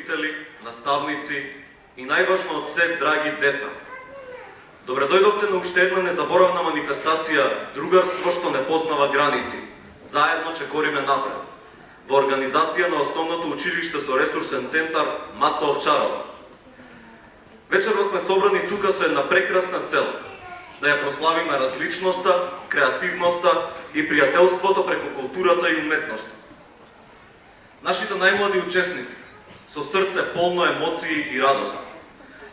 родители, наставници и најважно од се, драги деца. Добре дојдовте на уште една незаборавна манифестација другарство што не познава граници. Заедно чекориме напред. Во организација на Основното училиште со ресурсен центар Маца Овчарова. Вечерва сме собрани тука со една прекрасна цел. Да ја прославиме различноста, креативноста и пријателството преку културата и уметноста. Нашите најмлади учесници, со срце полно емоции и радост,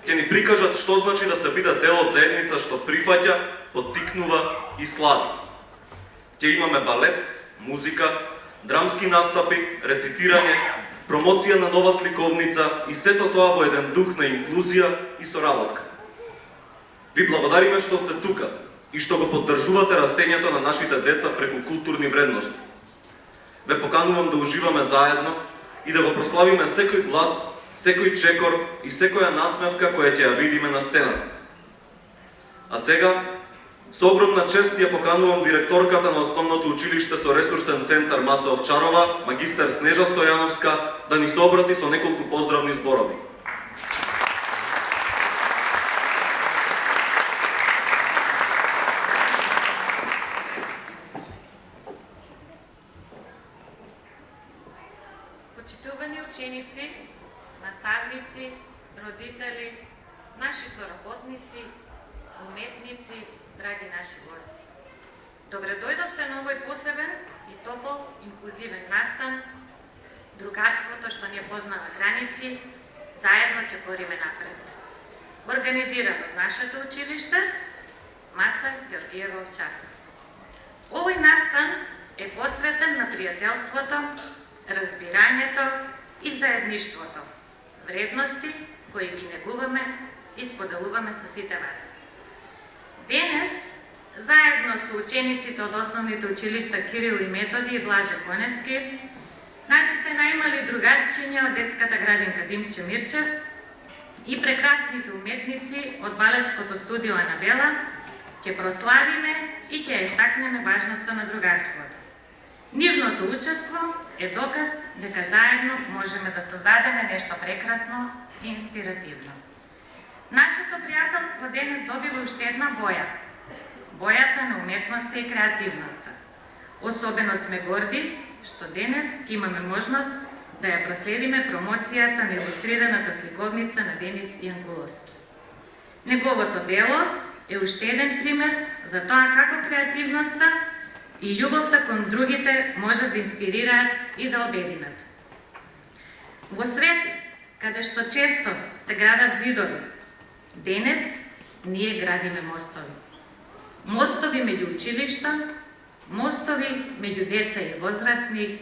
ќе ни прикажат што значи да се биде дел од заедница што прифаќа, поттикнува и слави. Ќе имаме балет, музика, драмски настапи, рецитирање, промоција на нова сликовница и сето тоа во еден дух на инклузија и соработка. Ви благодариме што сте тука и што го поддржувате растењето на нашите деца преку културни вредности. Ве поканувам да уживаме заедно и да го прославиме секој глас, секој чекор и секоја насмевка која ќе ја видиме на сцената. А сега, со огромна чест ја поканувам директорката на Основното училиште со ресурсен центар Маца Овчарова, магистер Снежа Стојановска, да ни се обрати со неколку поздравни зборови. Почитувани ученици, наставници, родители, наши соработници, уметници, драги наши гости. Добре дојдовте на овој посебен и топол, инклузивен настан, другарството што не познава граници, заедно чекориме напред. Организиран од нашето училиште, Маца Георгиева Овчарова. Овој настан е посветен на пријателството, разбирањето и заедништвото, вредности кои ги негуваме и споделуваме со сите вас. Денес, заедно со учениците од основните училишта Кирил и Методи и Блаже Конески, нашите најмали другарчиња од детската градинка Димче Мирчев и прекрасните уметници од балетското студио Анабела ќе прославиме и ќе истакнеме важноста на другарството. Нивното учество е доказ дека заедно можеме да создадеме нешто прекрасно и инспиративно. Нашето пријателство денес добива уште една боја. Бојата на уметноста и креативноста. Особено сме горди што денес ќе имаме можност да ја проследиме промоцијата на илустрираната сликовница на Денис Јанкуловски. Неговото дело е уште еден пример за тоа како креативноста и љубовта кон другите можат да инспирираат и да обединат. Во свет, каде што често се градат зидови, денес ние градиме мостови. Мостови меѓу училишта, мостови меѓу деца и возрастни,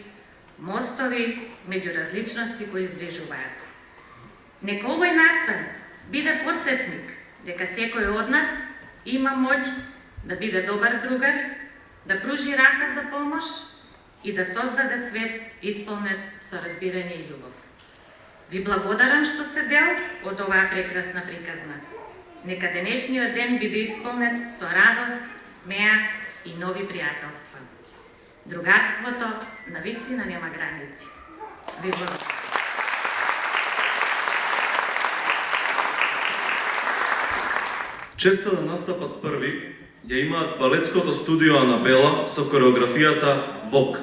мостови меѓу различности кои зближуваат. Нека овој настан биде потсетник дека секој од нас има моќ да биде добар другар, да пружи рака за помош и да создаде свет исполнет со разбирање и љубов. Ви благодарам што сте дел од оваа прекрасна приказна. Нека денешниот ден биде исполнет со радост, смеа и нови пријателства. Другарството навистина нема граници. Ви благодарам. Честа да настапат први ја имаат балетското студио Анабела со кореографијата ВОК.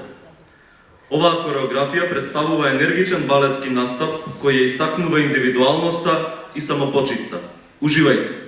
Оваа кореографија представува енергичен балетски настап кој ја истакнува индивидуалноста и самопочитта. Уживајте!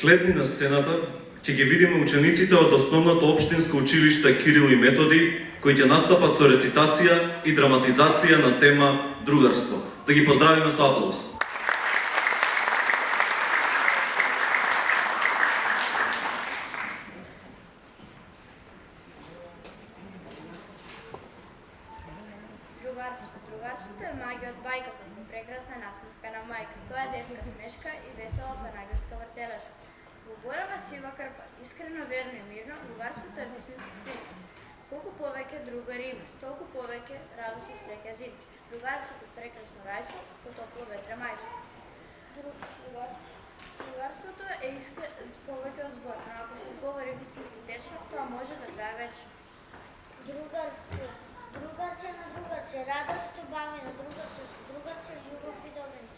Следни на сцената ќе ги видиме учениците од основното општинско училиште Кирил и Методи, кои ќе настапат со рецитација и драматизација на тема другарство. Да ги поздравиме со аплауз. Другарството е маѓа од бајката, прекрасна насмивка на мајка. Тоа е детска смешка и весела панаѓурска вртележка. Во голема сива крпа, искрено, верно и мирно, другарството е вистински сила. Колку повеќе другари имаш, толку повеќе радост и среќа зимаш. Другарството е прекрасно рајско, по топло ветре мајско. Другарството е повеќе од збор, но ако се изговори вистински течно, тоа може да трае вечно. Другарство. Другарче на другарче, радост убави на другарче, со другарче љубов и добрина.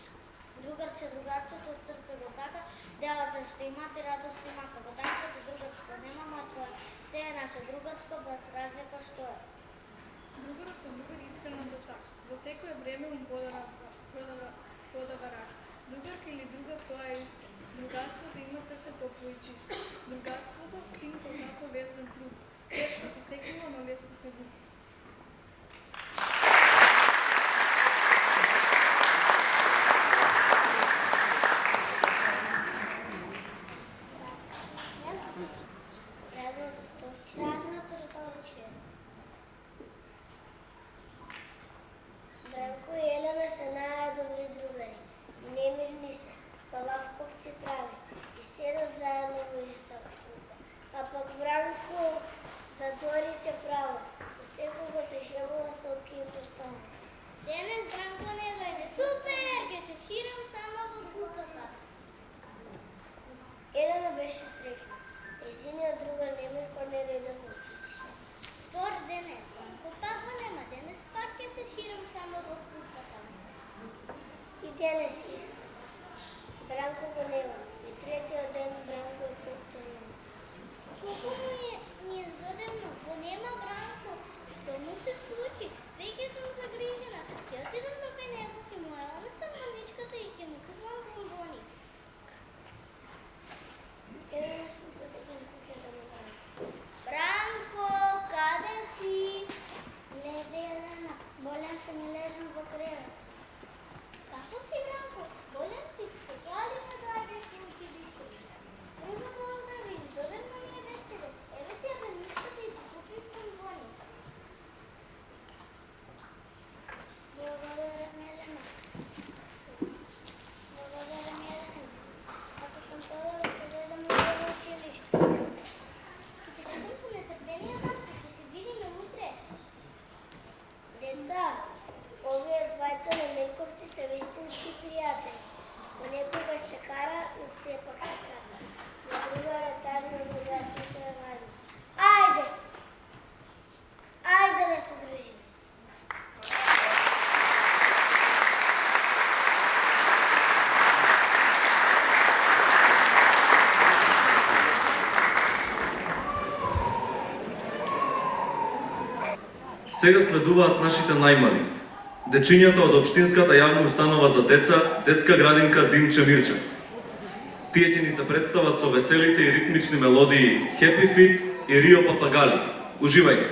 Другарче, другарчето од срце го сака, дела се што имате радост и мака. Во тајкото другарство нема матва, се е наше другарско, без разлика што е. Другарот со другар искрено се сака. Во секое време му подава рака. Другарка или другар тоа е исто. Другарството има срце топло и чисто. Другарството синко, тато, везден труд. Тешко се стекнува, но лесно се губи. Бранко и Елена се најдобри другари. Немирни се, палавковци прави и седат заедно во иста група. А пак Бранко за Дориче право, со секого се шегува со оки и постави. Денес Бранко не дојде. Супер, ке се ширам само во групата. Елена беше среќна. Езиниот другар Немирко не дојде во училиште. Втор ден е, Бранко пак го нема. Денес пак ке се ширам само во групата. И денес исто. Бранко го нема. И третиот ден Бранко е повторно. Колку му ни е злодевно, го нема Бранко. Што му се случи? Веќе сум загрижена. Ќе отидам до кај него, ќе му ја донесам маничката и ќе му купам бомбони. Елена сум потекам куќата на Бранко. Бранко, каде си? Лезе, Елена. Болен сум и лежам во кревет. Како си, Бранко? Болен ти? Сега ли не доаѓаш во училиште? Брзо да оздравиш, додевно ми е вестите. Еве ти ја маничката и ти купив бомбони. Благодарам, Елена. Благодарам, Елена. Ако сум подала, ќе дојдам во училиште. Ќе те чекам со нетрпение, Бранко, ќе се видиме утре. Деца, овие двајца наменковци се вистински пријатели. Понекогаш се кара, но сепак се сака. На другарот тажно, другарството е важно. Ајде! Ајде да се дружиме. Сега следуваат нашите најмали. Дечињата од општинската јавна установа за деца, детска градинка Димче Мирчев. Тие ќе ни се представат со веселите и ритмични мелодии Happy Feet и Рио Папагали. Уживајте!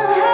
Ah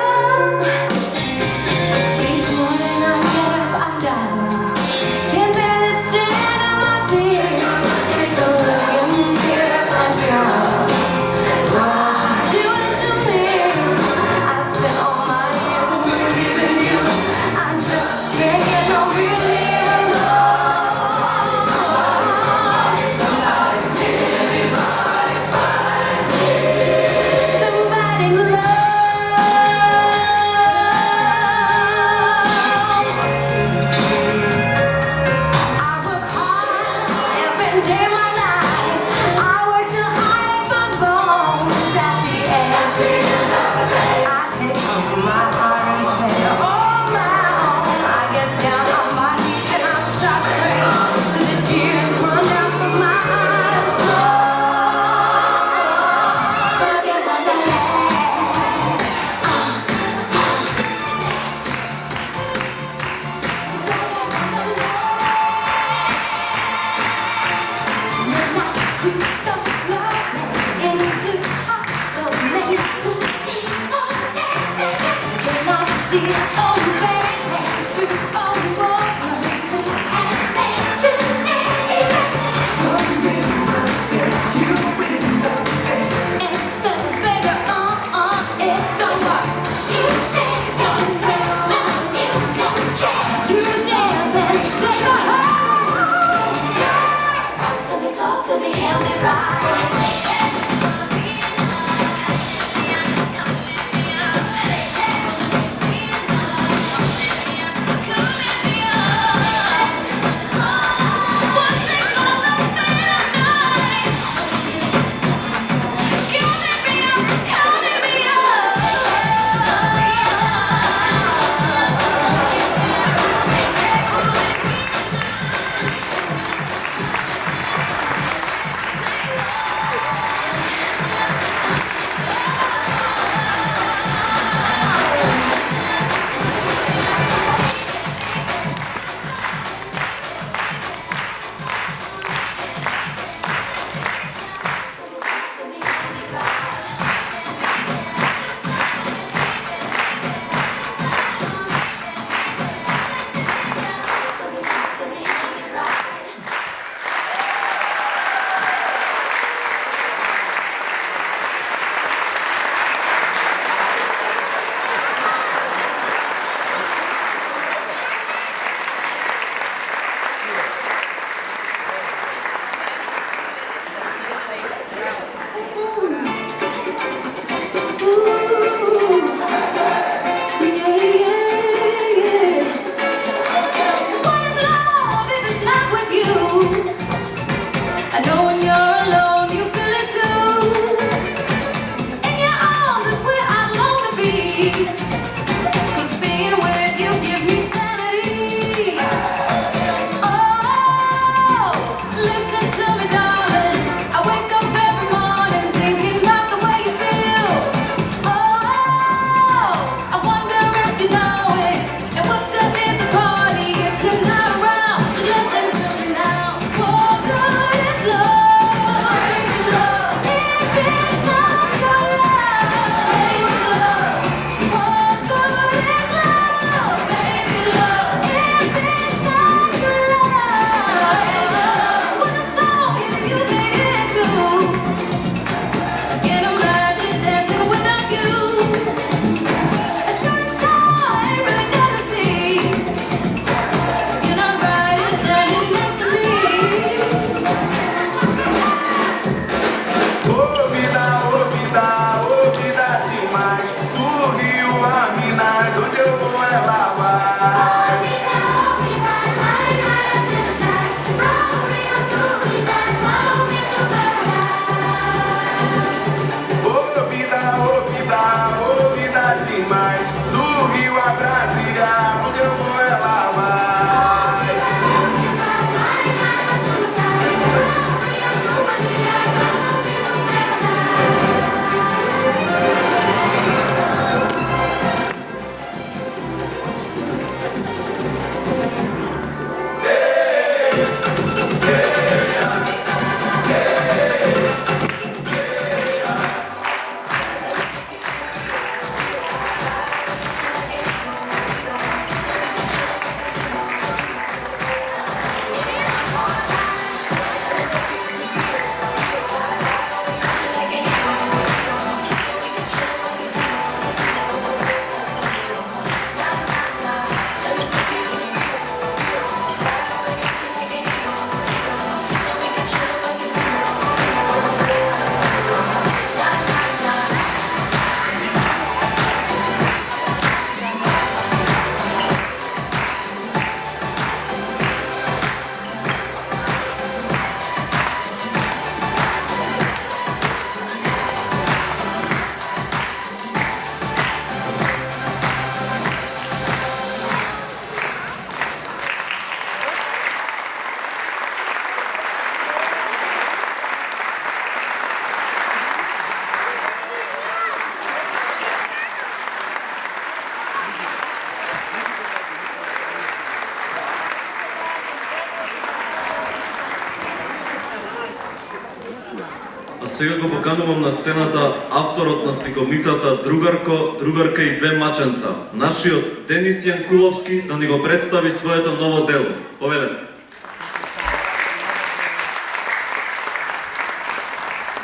Сега го поканувам на сцената авторот на сликовницата Другарко, другарка и две маченца, нашиот Денис Јанкуловски, да ни го представи своето ново дело. Повелете.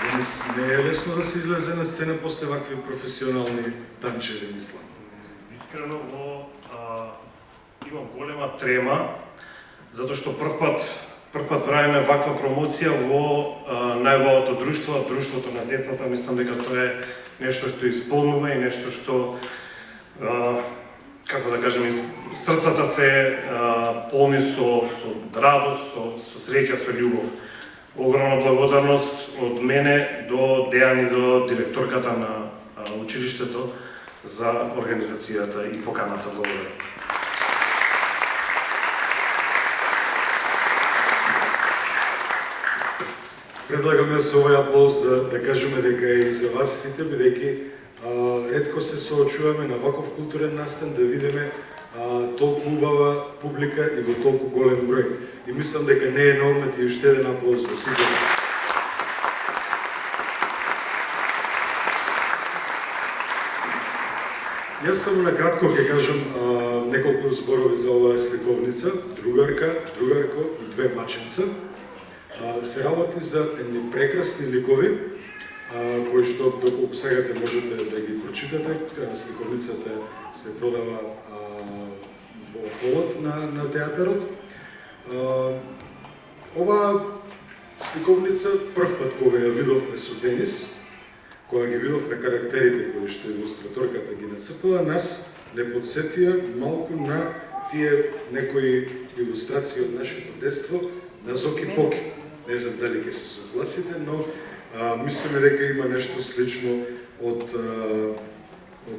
Денис, не е лесно да се излезе на сцена после вакви професионални танчеви, мислам. Искрено, имам голема трема, затоа што прв пат прв пат правиме ваква промоција во најубавото друштво, друштвото на децата. Мислам дека тоа е нешто што исполнува и нешто што, како да кажем, срцата се полни со радост, со среќа, со љубов. Огромна благодарност од мене до Дејан и до директорката на училиштето за организацијата и поканата. Благодарам. Предлагаме со овој аплауз да кажеме дека е и за вас сите, бидејќи ретко се соочуваме на ваков културен настан да видиме толку убава публика и во толку голем број. И мислам дека не е на одмет и уште еден аплауз за сите вас. Јас само накратко ќе кажам неколку зборови за оваа сликовница. Другарко и две маченца. Се работи за едни прекрасни ликови, кои што доколку сакате можете да ги прочитате. Сликовницата се продава во холот на театарот. Оваа сликовница прв пат кога ја видовме со Денис, кога ги видовме карактерите кои што илустраторката ги нацртала, нас не подсетија малку на тие некои илустрации од нашето детство на Зоки Поки. Не знам дали ќе се согласите, но мислиме дека има нешто слично од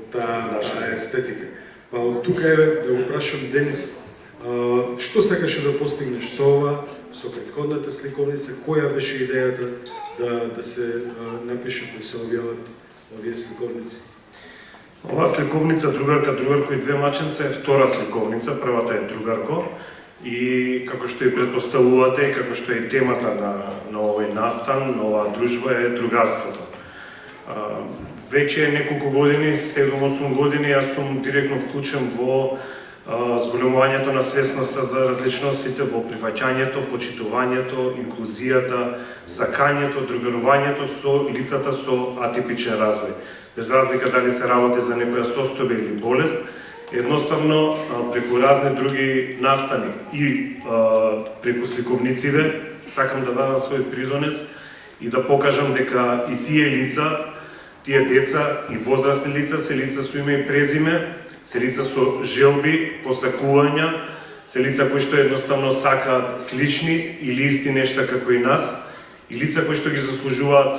таа естетика. Па од тука е да го прашам Денис, што сакаше да постигнеш со ова, со претходната сликовница, која беше идејата да се напишат, да се објават овие сликовници? Оваа сликовница Другарко и две маченца е втора сликовница, првата е Другарко. И како што и предпоставувате, и како што е темата на овој настан, на оваа дружба е другарството. Веќе неколку години, 7-8 години, јас сум директно вклучен во зголемувањето на свесноста за различностите, во прифаќањето, почитувањето, инклузијата, сакањето, другарувањето со лицата со атипичен развој. Без разлика дали се работи за некоја состојба или болест, едноставно преку разни други настани и преку сликовниците сакам да дадам свој придонес и да покажам дека и тие лица, тие деца и возрастни лица се лица со име и презиме, се лица со желби, посакувања, се лица кои што едноставно сакаат слични или исти нешта како и нас, и лица кои што ги заслужуваат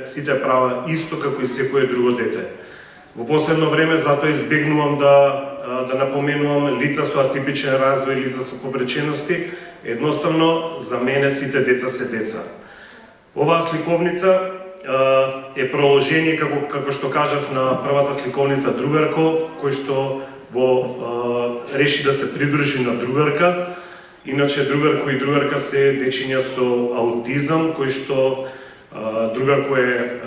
сите права исто како и секое друго дете. Во последно време затоа избегнувам да напоменувам лица со атипичен развој, лица со повречености, едноставно за мене сите деца се деца. Оваа сликовница е проложение, како што кажав, на првата сликовница Другарко, кој што реши да се придружи на другарка. Иначе Другарко и другарка се дечиња со аутизам, кој што другарко е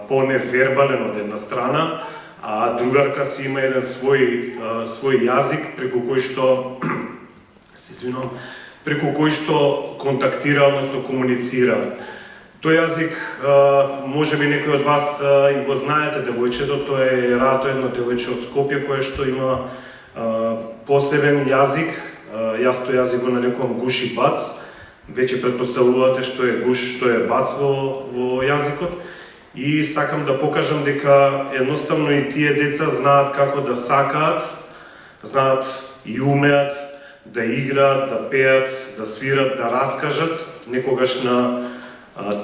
по-невербален од една страна, а другарка си има еден свој јазик преку кој што контактира, односно комуницира. Тој јазик можеби некој од вас и го знаете, девојчето, тоа е Рато, едно девојче од Скопје кое што има посебен јазик. Јас тој јазик го нарекувам гуш и бац. Веќе претпоставувате што е гуш, што е бац во јазикот. И сакам да покажам дека едноставно и тие деца знаат како да сакаат, знаат и умеат да играат, да пеат, да свират, да раскажат, некогаш на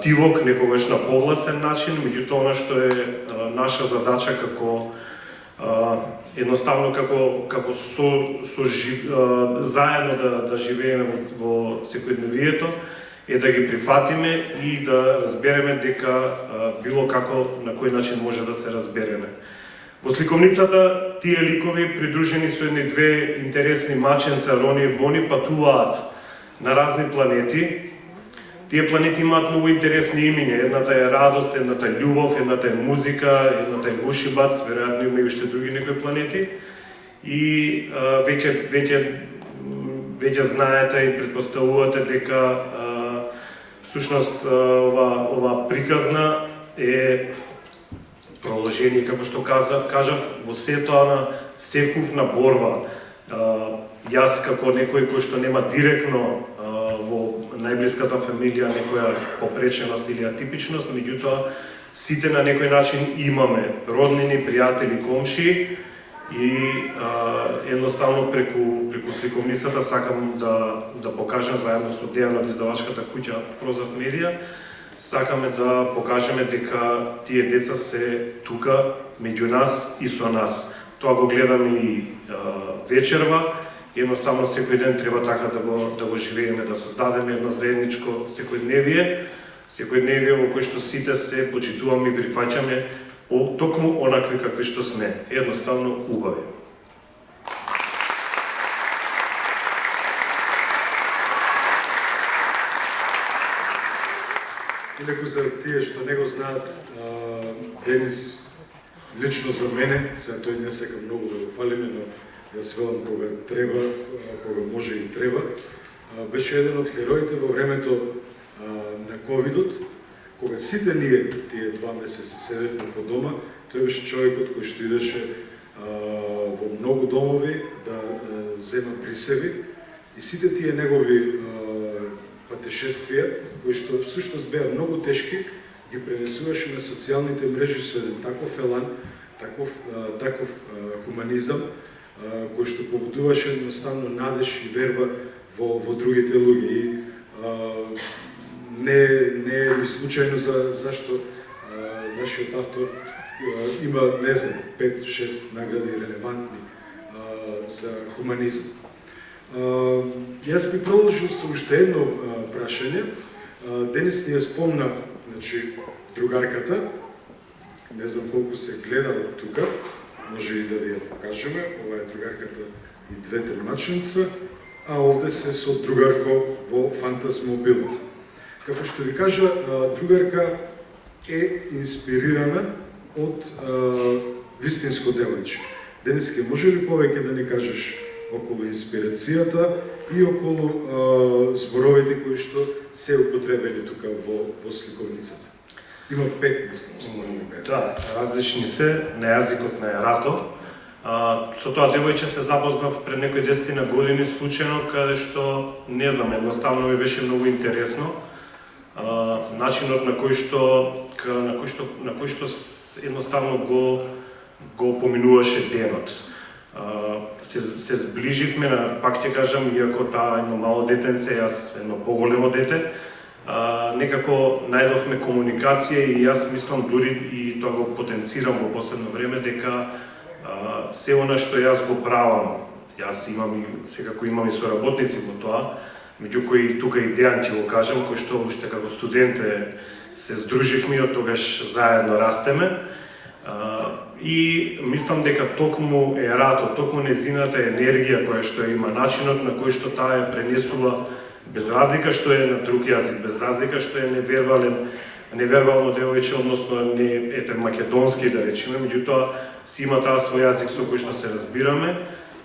тивок, некогаш на погласен начин, меѓутоа она што е наша задача како едноставно како заедно да живееме во секојдневието, е да ги прифатиме и да разбереме дека било како на кој начин може да се разбереме. Во сликовницата тие ликови придружени со едни две интересни маченца, Рони и Бони, патуваат на разни планети. Тие планети имаат многу интересни имиња. Едната е радост, едната е љубов, едната е музика, едната е гушибац, веројатно има и уште други некои планети. И веќе знаете и претпоставувате дека всушност ова приказна е проложение, како што кажав, во сето на секупна борба. Јас како некој кој што нема директно најблиската фамилија некоја попреченост или атипичност, меѓутоа сите на некој начин имаме роднини, пријатели, комши и едноставно преку сликовницата сакам да покажам заедно со Дејан од издавачката куќа Прозорд Медија, сакаме да покажеме дека тие деца се тука меѓу нас и со нас. Тоа го гледам и вечерва. Едноставно секој ден треба така да го живееме, да создадеме едно заедничко секојдневие во кој што сите се почитуваме и прифаќаме токму онакви какви што сме, едноставно убави. Инаку за тие што не го знаат, Денис лично за мене, сега тој не сека многу да го фалиме, но јас велам кога треба, кога може и треба, беше еден од хероите во времето на ковидот, кога сите ние тие 2 месеци седевме по дома, тој беше човекот кој што идеше во многу домови да зема присеби и сите тие негови патешествија, кои што всушност беа многу тешки, ги пренесуваше на социјалните мрежи со еден таков елан, таков хуманизам, кој што побудуваше едноставно надеж и верба во другите луѓе. И не е ни случајно зашто нашиот автор има, не знам, 5-6 награди релевантни за хуманизам. Јас би продолжил со уште едно прашање. Денис ни ја спомна, значи, другарката, не знам колку се гледа од тука, може и да ви ја покажеме, ова е другарката и двете маченца, а овде се со другарко во Фантазмобилот. Како што ви кажа, другарка е инспирирана од вистинско девојче. Дениске, може ли повеќе да ни кажеш околу инспирацијата и околу зборовите кои што се употребени тука во сликовницата? Има 5, мислам. Да, различни се на јазикот на Ерато. Со тоа девојче се запознав пред некои 10 години случајно, каде што, не знам, едноставно ми беше многу интересно. Начинот на кој што едноставно го поминуваше денот. Се сближивме, пак ќе кажам, иако таа едно мало детенце, јас едно поголемо дете, некако најдовме комуникација и јас мислам дури и тоа го потенцирам во последно време, дека се она што јас го правам, јас имам секако имам и соработници во тоа, меѓу кои тука и Дејан ќе го кажам, кој што уште како студенте се здруживме и од тогаш заедно растеме. И мислам дека токму Ерато, токму незината енергија која што има, начинот на кој што таа ја пренесува, без разлика што е на друг јазик, без разлика што е невербално девојче, односно не ете македонски да речеме, меѓутоа си има таа свој јазик со кој што се разбираме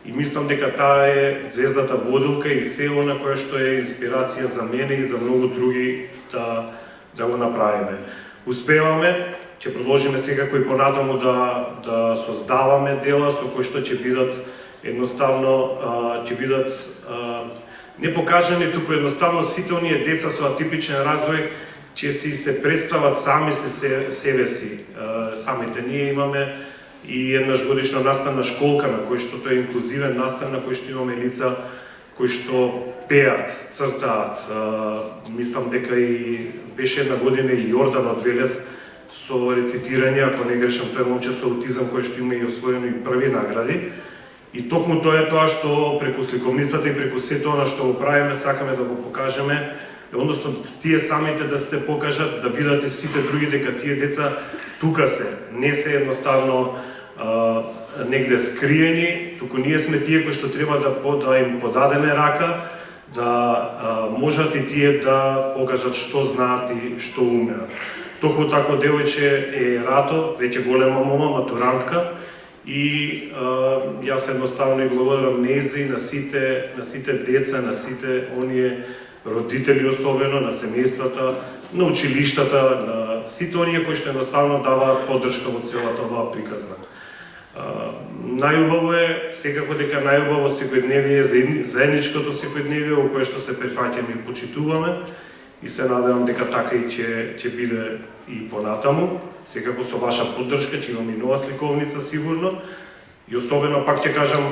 и мислам дека таа е звездата водилка и се она која што е инспирација за мене и за многу други да го направиме. Успеваме, ќе продолжиме секако и понатаму да создаваме дела со кои што ќе бидат едноставно ќе бидат не покажани, туку едноставно сите оние деца со атипичен развој ќе си се представат сами себе си. Самите ние имаме и еднаш годишна наставна школка на кој што тоа е инклузивен настан, на кој што имаме лица кои што пеат, цртаат. Мислам дека и беше една година и Јордан од Велес со рецитирање, ако не грешам, тој момче со аутизам кој што има и освоено и први награди. И токму тоа е тоа што преку сликовницата и преку сето она што го правиме, сакаме да го покажеме, односно тие самите да се покажат, да видат и сите други дека тие деца тука се, не се едноставно негде скриени, туку ние сме тие кои што треба да им подадеме рака, да можат и тие да покажат што знаат и што умеат. Токму тако девојче е Рато, веќе голема мома, матурантка, и јас едноставно и благодарам нејзе и на сите деца, на сите оние родители особено, на семејствата, на училиштата, на сите оние кои што едноставно даваат поддршка во целата оваа приказна. Најубаво е, секако дека најубаво секојдневие е заедничкото секојдневие во кое што се прифаќаме и почитуваме и се надевам дека така и ќе биде и понатаму. Секако со ваша поддршка ќе имаме и нова сликовница сигурно. И особено, пак ќе кажам,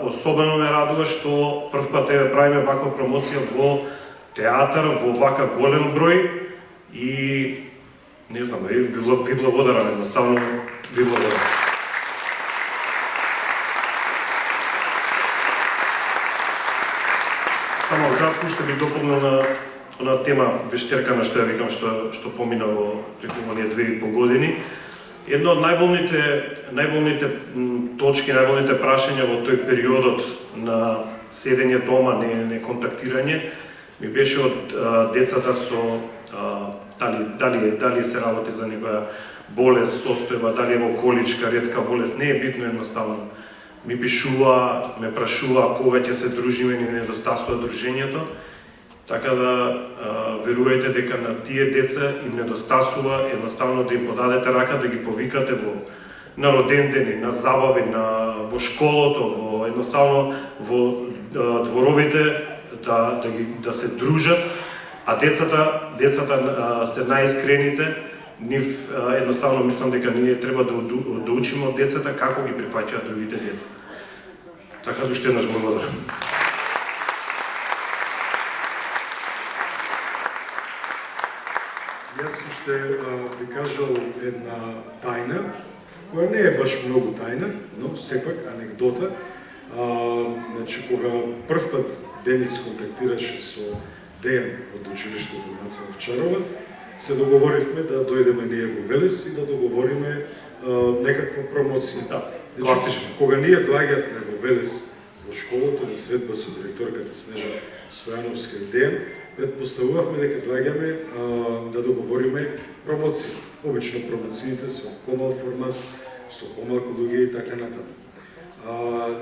особено ме радува што прв пат правиме ваква промоција во театар, во вака голем број и не знам, ви благодарам, едноставно ви благодарам. Само кратко ще би дополнил на тема вештерка на што ја викам што помина во преку оние 2,5 години. Едно од најболните точки, најболните прашања во тој периодот на седење дома, не контактирање, ми беше од децата со дали се работи за некоја болест, состојба, дали е во количка, ретка болест, не е битно, едноставно. Ми пишува, ме прашува кога ќе се дружиме, ни недостасува дружењето. Така да верувајте дека на тие деца им недостасува едноставно да им подадете рака, да ги повикате на родендени, на забави, во школото, едноставно во дворовите да се дружат, а децата се најискрените. Нив едноставно мислам дека ние треба да учиме од децата како ги прифаќаат другите деца. Така да уште еднаш благодарам. Јас уште би кажал една тајна, која не е баш многу тајна, но сепак анекдота. Значи, кога прв пат Денис контактираше со Дејан од училиштето Наца Овчарова, се договоривме да дојдеме ние во Велес и да договориме некаква промоција. Да, класично. Кога ние доаѓавме во Велес во школото на средба со директорката Снежа Стојановска и Дејан, предпоставувавме дека доаѓаме да договориме промоција. Обично промоциите со помал формат, со помалку луѓе и така натаму.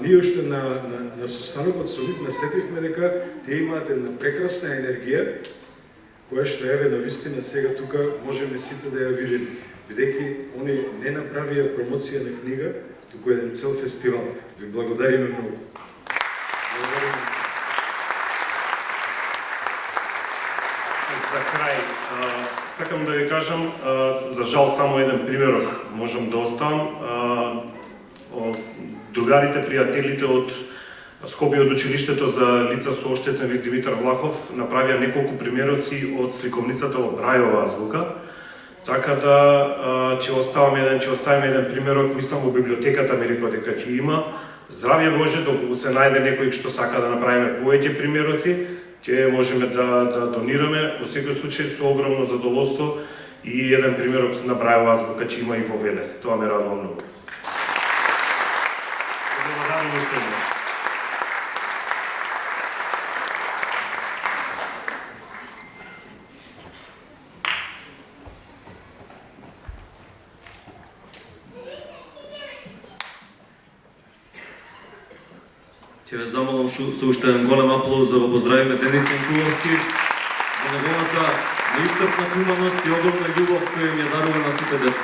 Ние уште на состанокот со нив насетивме дека тие имаат една прекрасна енергија, која што еве навистина сега тука можеме сите да ја видиме, бидејќи они не направија промоција на книга, туку еден цел фестивал. Ви благодариме многу. За крај, сакам да ви кажам, за жал само еден примерок можам да оставам. Другарите, пријателите од Скопје од училиштето за лица со оштетен вид Димитар Влахов направија неколку примероци од сликовницата во Брајова азбука. Така да ќе оставиме еден примерок, мислам во библиотеката ми рекоа дека ќе има. Здравје Боже, доколку се најде некој што сака да направиме повеќе примероци, ќе можеме да донираме. Во секој случај со огромно задоволство и еден примерок на Брајова азбука ќе има и во Велес. Тоа ме радува многу. Благодарам уште еднаш. Ќе ве замолам со уште еден голем аплауз да го поздравиме Денис Јанкуловски за неговата неисцрпна хуманост и огромна љубов која им ја дарува на сите деца.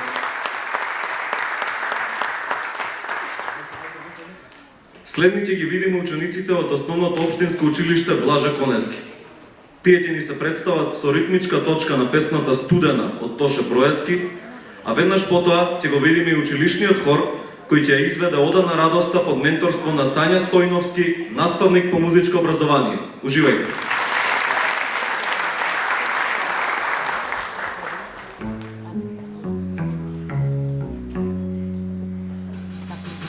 Следни ќе ги видиме учениците од основното општинско училиште Блаже Конески. Тие ќе ни се представат со ритмичка точка на песната Студена од Тоше Броевски, а веднаш потоа ќе го видиме и училишниот хор кој ќе изведе Ода на радоста под менторство на Сања Стојновски, наставник по музичко образование. Уживајте!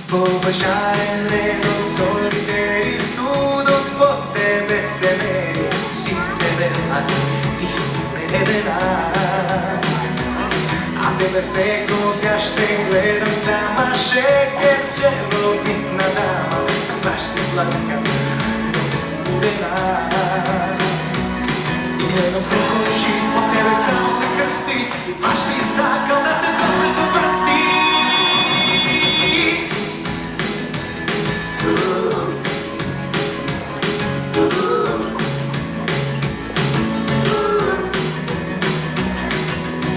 Поважаен ледот, зорите и студот под тебе се мери, си тебе, ти си мене. А тебе секогаш те гледам сама, шекерче, логитна дама, баш си сладка, но студена. И гледам секој жив по тебе само се крсти, и баш би сакал да те добре запрсти.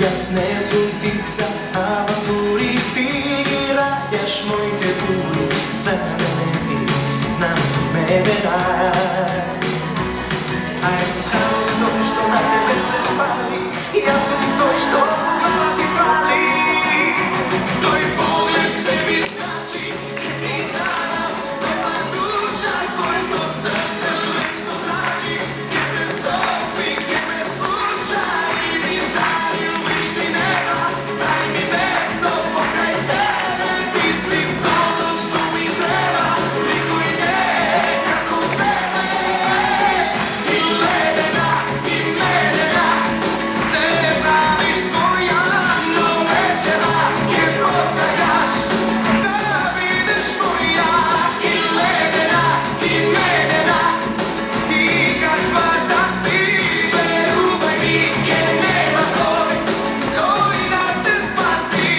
Јас не сум тип за авантури, ти ги раѓаш моите ledena. A ja sam samo to što na tebe se pali, ja sam to što uvela ti fali. Tvoj pogled sebi znači, i naravno tvoja duša, tvoj to srce nešto znači, gdje se stopi, gdje me sluša i mi daju višni neba, daj mi mesto pokraj sebe, ti si ono što mi treba, niko i ne kako tebe. I ledena, i medena, se praviš svoja, no večera je posagaš, da vidiš moja. I ledena, i medena, i kakva da si, veruvaj mi, ke nema koji da te spasi.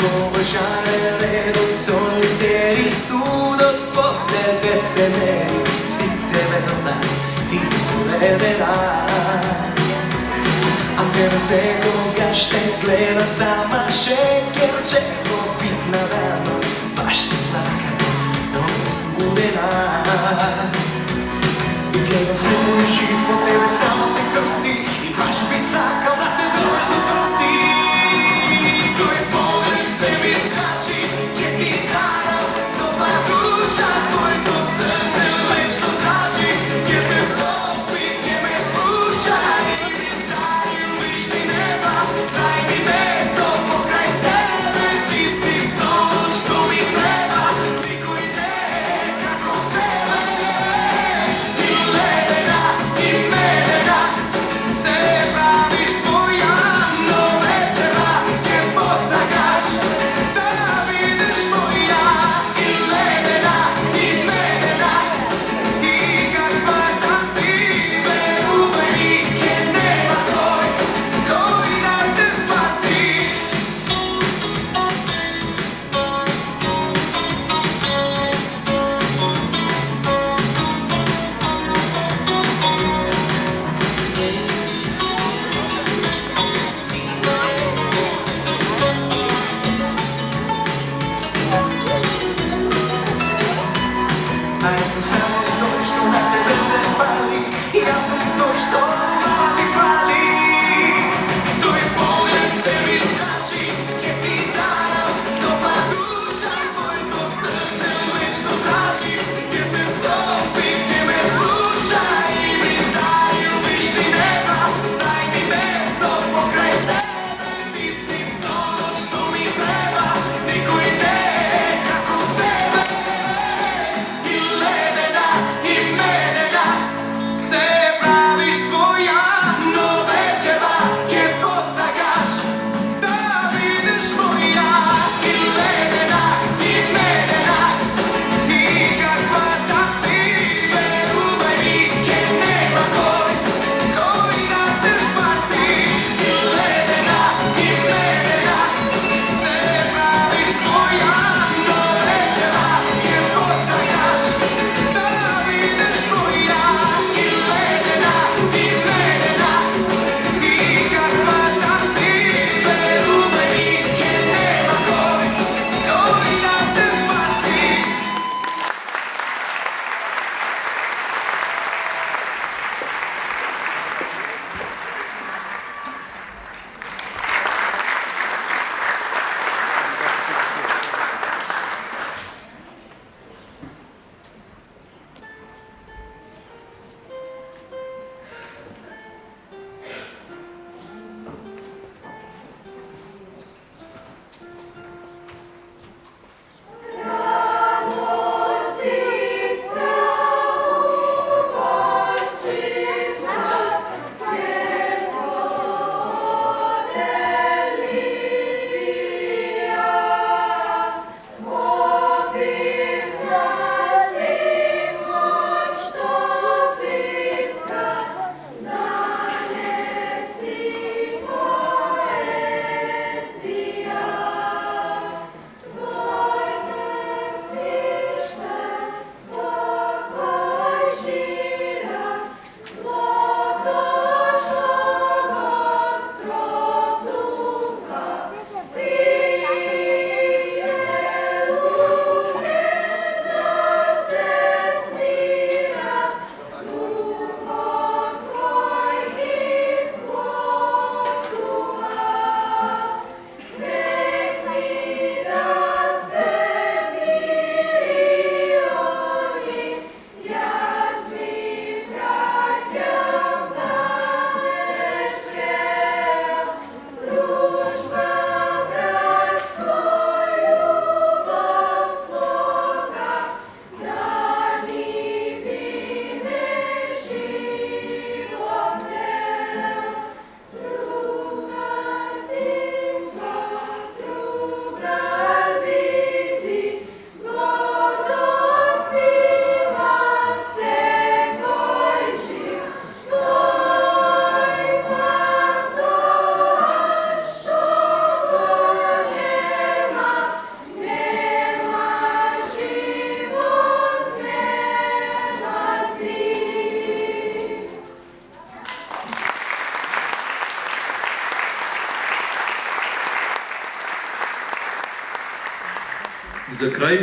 Pobožare od soliteri, studot po tebe se meri, si temeljna, ti si ledena. A tebe se koga šte gleda sama šekerče, povitna rano, baš si slatka, no studena. I gledam svoj živ po tebe, samo se krsti, i baš bi sakal da te brzo prosti. Tvoj pogled sebi znači, gdje ti naravno tvoja duša, tvoj to srce lično znači, gdje se stopi, gdje me sluša i mi daju višni neba, daj mi mesto pokraj sebe, ti si ono što mi treba, niko i ne kako tebe. I ledena, i medena, se praviš svoja, no večera je posagaš, da vidiš moja. I ledena, i medena, i kakva da si, veruvaj mi, ke nema koji da te spasi. A ja sam samo to što na tebe se pali, ja sam to što uvela ti fali. Tvoj pogled sebi znači, gdje ti naravno tvoja duša, tvoj to srce lično znači, gdje se stopi, gdje me sluša i mi daju višni neba, daj mi mesto pokraj sebe, ti si ono što mi treba, niko i ne kako tebe. I ledena, i medena, se praviš svoj За крај,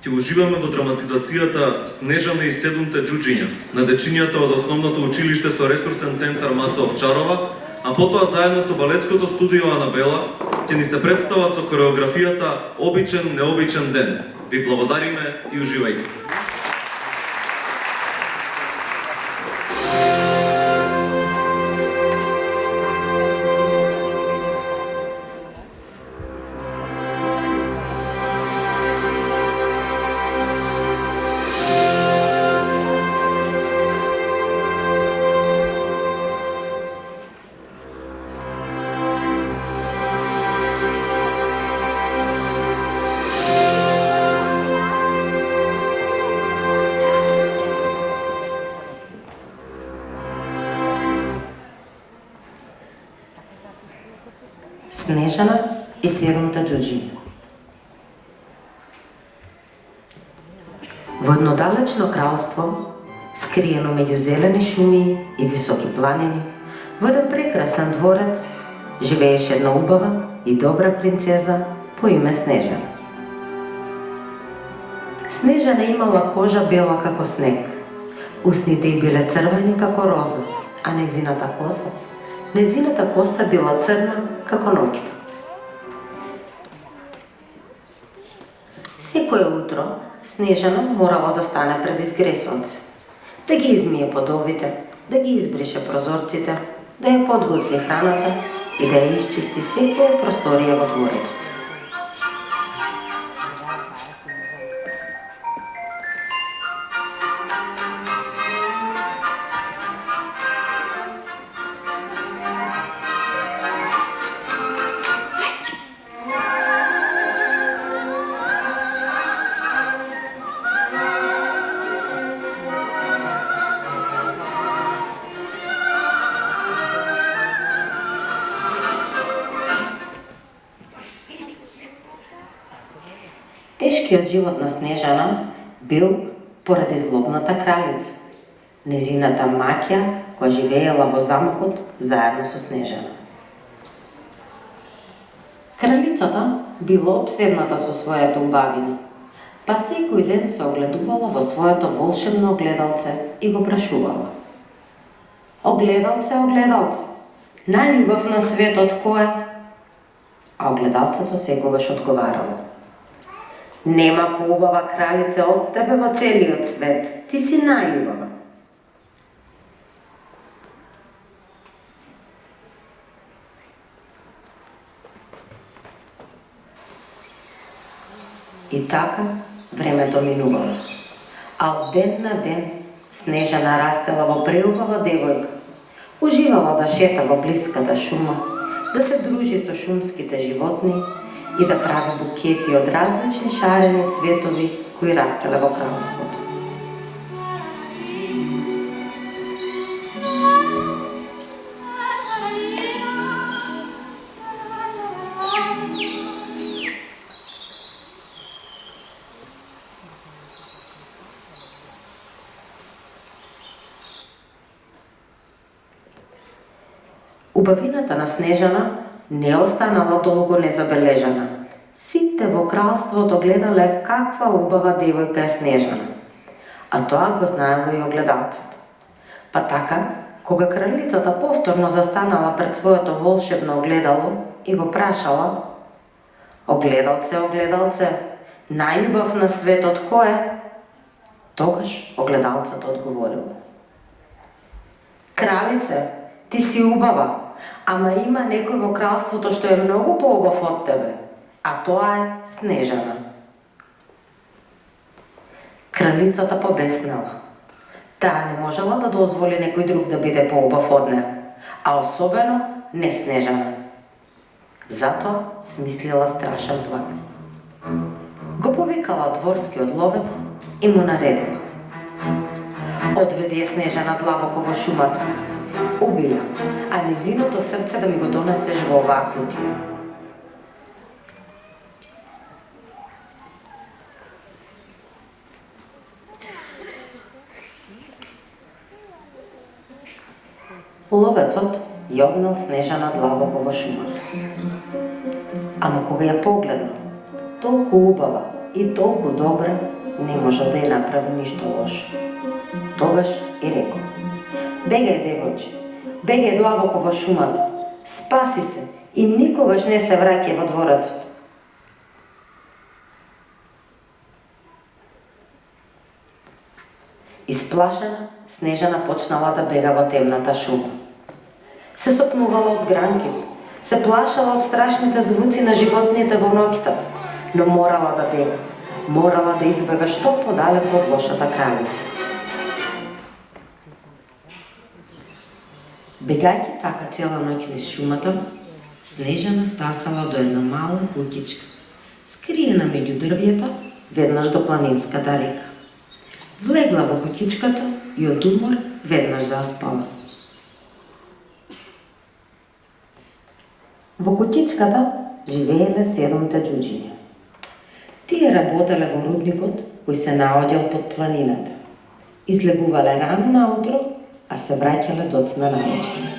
ќе уживаме во драматизацијата Снежана и седумте џуџиња на дечињата од основното училиште со ресурсен центар Маца Овчарова, а потоа заедно со балетското студио Анабела ќе ни се представат со кореографијата Обичен, необичен ден. Ви благодариме и уживајте. Снежана и седумте џуџиња. Во едно далечно кралство, скриено меѓу зелени шуми и високи планини, во еден прекрасен дворец, живееше една убава и добра принцеза по име Снежана. Снежана имала кожа бела како снег, устните ѝ биле црвени како роза, а незината коса била црна како ноќто. Секое утро Снежана морала да стане пред изгре сонце, да ги измие подовите, да ги избрише прозорците, да ја подготви храната и да ја исчисти секоја просторија во дворецот. Тешкиот живот на Снежана бил поради злобната кралица, незината маќа која живеела во замокот заедно со Снежана. Кралицата била обседната со својата убавина, па секој ден се огледувала во своето волшебно огледалце и го прашувала: "Огледалце, огледалце, најубав на светот кој е?" А огледалцето секогаш одговарало: "Нема поубава кралице од тебе во целиот свет, ти си најубава." И така времето минувало, а од ден на ден Снежана растела во преубава девојка, уживала да шета во блиската шума, да се дружи со шумските животни и да прави букети од различни шарени цветови кои растеле во кралството. Убавината на Снежана не останала долго незабележана. Сите во кралството гледале каква убава девојка е Снежана, а тоа го знаело и огледалцето. Па така, кога кралицата повторно застанала пред своето волшебно огледало и го прашала: "Огледалце, огледалце, најубав на светот кој е?" Тогаш огледалцето одговорило: "Кралице, ти си убава, ама има некој во кралството што е многу поубав од тебе, а тоа е Снежана." Кралицата побеснела. Таа не можела да дозволи некој друг да биде поубав од неа, а особено не Снежана. Затоа смислила страшен план. Го повикала дворскиот ловец и му наредила: "Одведи ја Снежана длабоко во шумата, уби ја, а незиното срце да ми го донесеш во оваа кутија." Ловецот ја однел Снежана длабоко во шумата. Ама кога ја погледна, толку убава и толку добра, не можел да ја направи ништо лошо. Тогаш и рекол: "Бегај, девојче, бегај длабоко во шумата, спаси се и никогаш не се враќај во дворецот." Исплашена, Снежана почнала да бега во темната шума. Се сопнувала од гранките, се плашала од страшните звуци на животните во ноќта, но морала да бега, морала да избега што подалеку од лошата кралица. Бегајќи така цела ноќ низ шумата, Снежана стасала до една мала куќичка, скриена меѓу дрвјата, веднаш до планинската река. Влегла во куќичката и од умор веднаш заспала. Во куќичката живееле 7 џуџиња. Тие работеле во рудникот кој се наоѓал под планината. Излегувале рано наутро, а се враќале доцна навечер.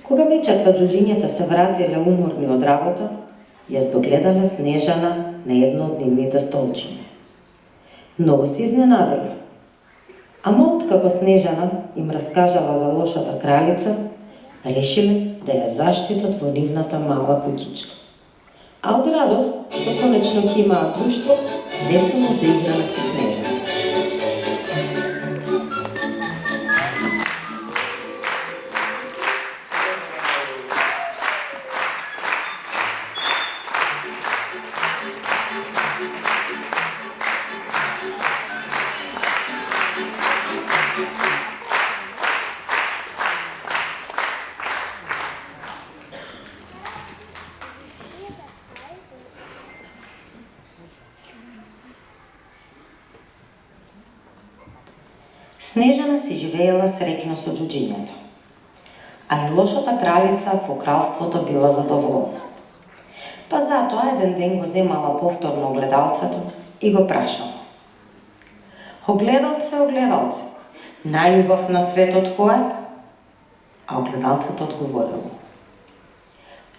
Кога вечерта џуџињата се вратиле уморни од работа, ја здогледале Снежана на едно од нивните столчиња. Многу се изненадиле. Ама откако Снежана им раскажала за лошата кралица, решиле да ја заштитат во нивната мала куќичка. А од радост, што конечно ќе имаат друштво, весело заиграле со Снежана. Снежана си живеела среќно со џуџињата, а и лошата кралица по кралството била задоволна. Па затоа еден ден го земала повторно огледалцето и го прашала: "Огледалце, огледалце, најубав на светот кој е?" А огледалцето одговорило: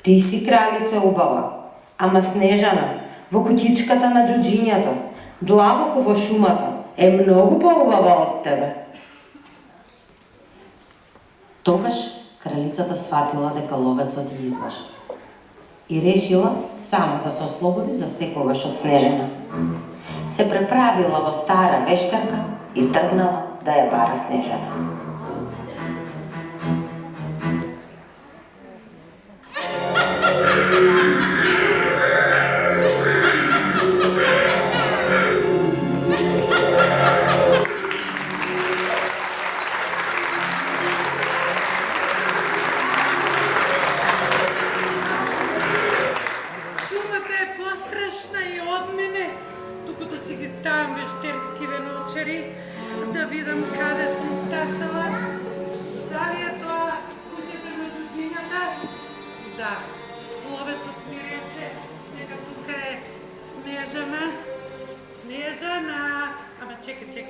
"Ти си кралица убава, ама Снежана во куќичката на џуџињата, длабоко во шумата, е многу поубава од тебе." Тогаш кралицата сватила дека ловецот ја излажа и решила сама да се ослободи за секогаш од Снежана. Се преправила во стара вешкарка и тргнала да ја бара Снежана. Да видам каде сум стасала. Дали е тоа куќата на џуџињата? Да, ловецот ми рече дека тука е Снежана. Снежана! Ама чекај.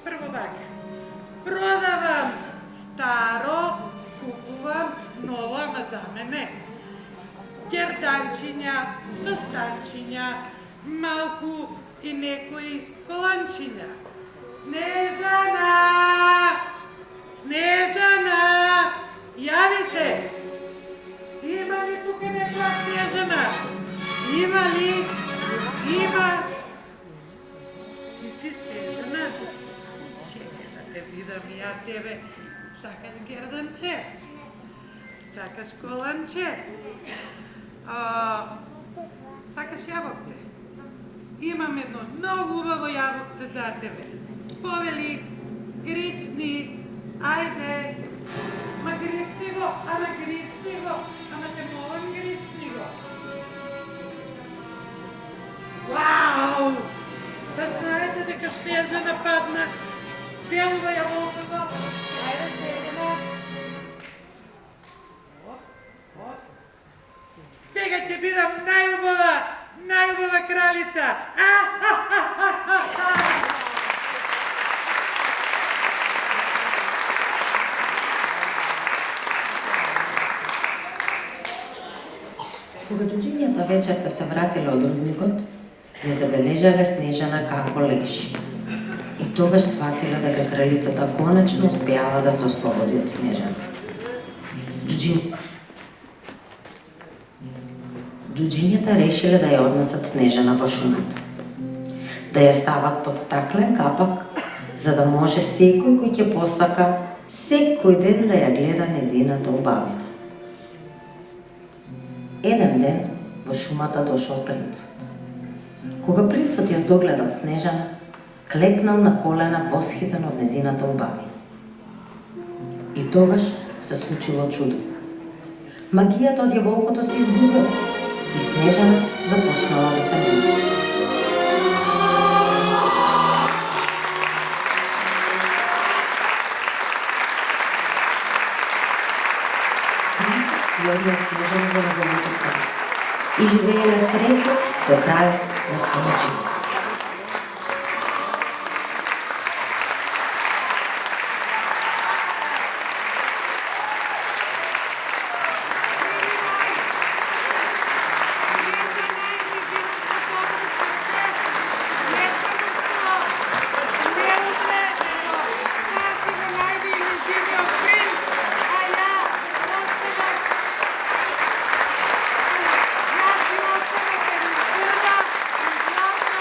Прво вака. Продавам старо, купувам ново, ама за мене. Герданчиња, фастанчиња, малку и некои коланчиња. Снежана! Снежана! Јави се! Има ли тука некоја Снежана? Има ли? Има! Ти си Снежана? Чекај да те видам и ја тебе. Сакаш герданче? Сакаш коланче? Сакаш јабокце? Имам едно многу убаво јабокце за тебе. Повели, грицни, ајде. Ама грицни го, ама те молам грицни го. дека Снежана падна. Делува ја волкаво. Ајде, Снежана. Сега ќе бидам најубава кралица. Кога џуџињата вечерта се вратиле од рудникот, не забележале Снежана како лежи. И тогаш сватиле дека кралицата конечно успеава да се ослободи од Снежана. Џуџињата решиле да ја однесат Снежана во шумата. Да ја стават под стаклен капак, за да може секој кој ќе посака секој ден да ја гледа нејзината убавина. Еден ден во шумата дошол принцот. Кога принцот ја здогледал Снежана, клекнал на колена восхитен од нејзината убавина. И тогаш се случило чудо. Магијата од јаволкото се изгубила и Снежана започнала да се буди. Јавила Снежана во неговото кралство и живееле среќно до крајот на својот живот. Златна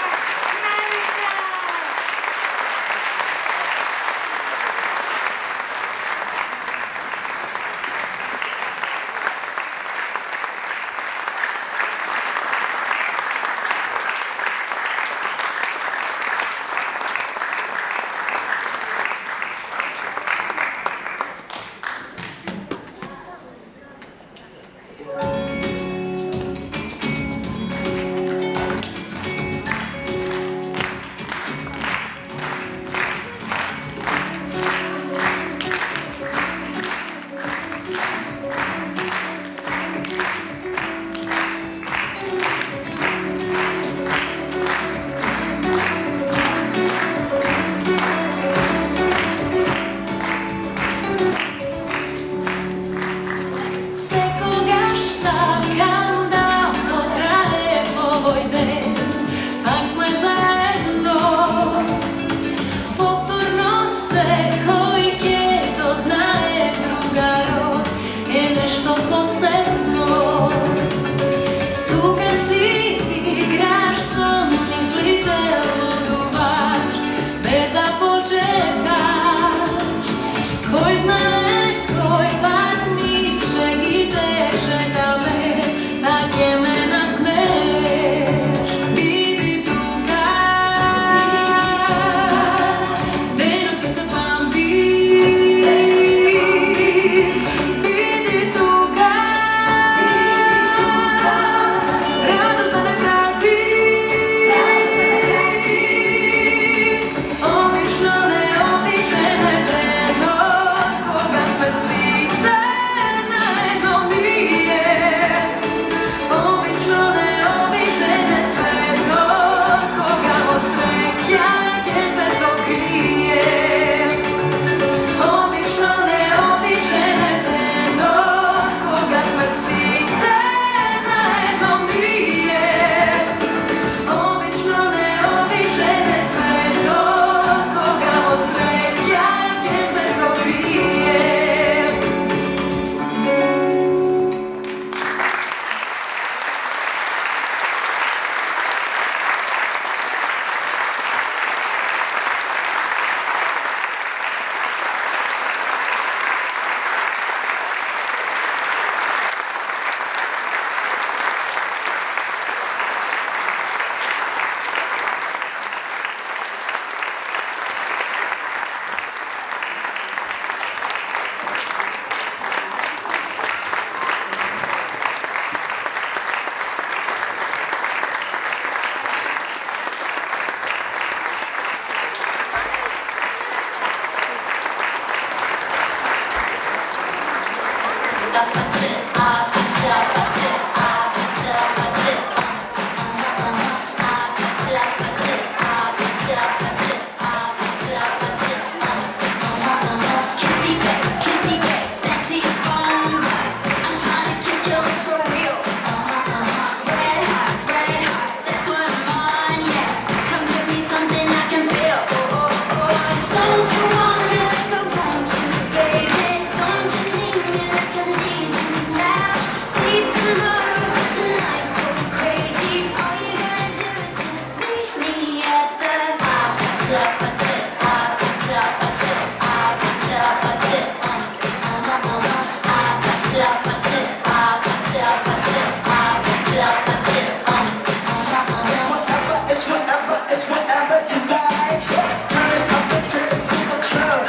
It's whatever you like. Turn this up until it's in the club.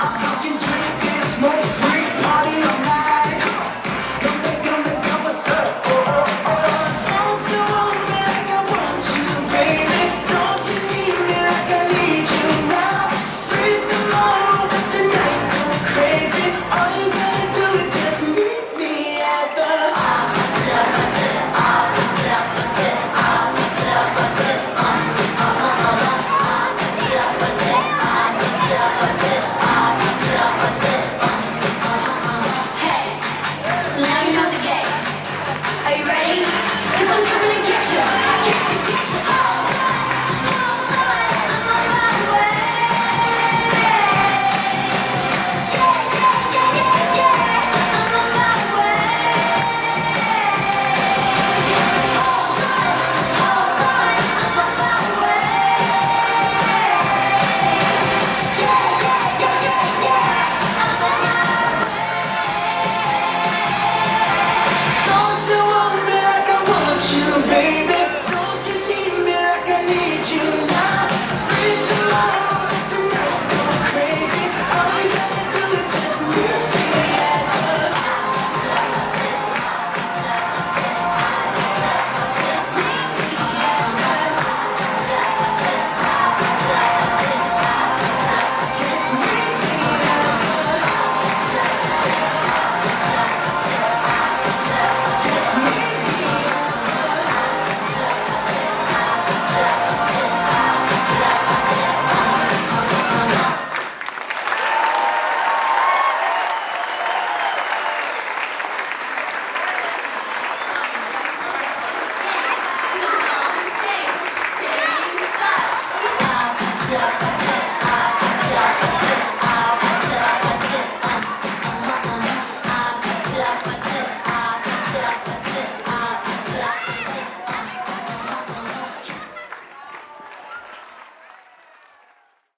I'm talking drinking, smoke free, party all night. Come, what's up? Don't you want me like I want you, baby? Don't you need me like I need you now? Sleep tomorrow, but tonight go crazy. All you gotta do is just meet me at the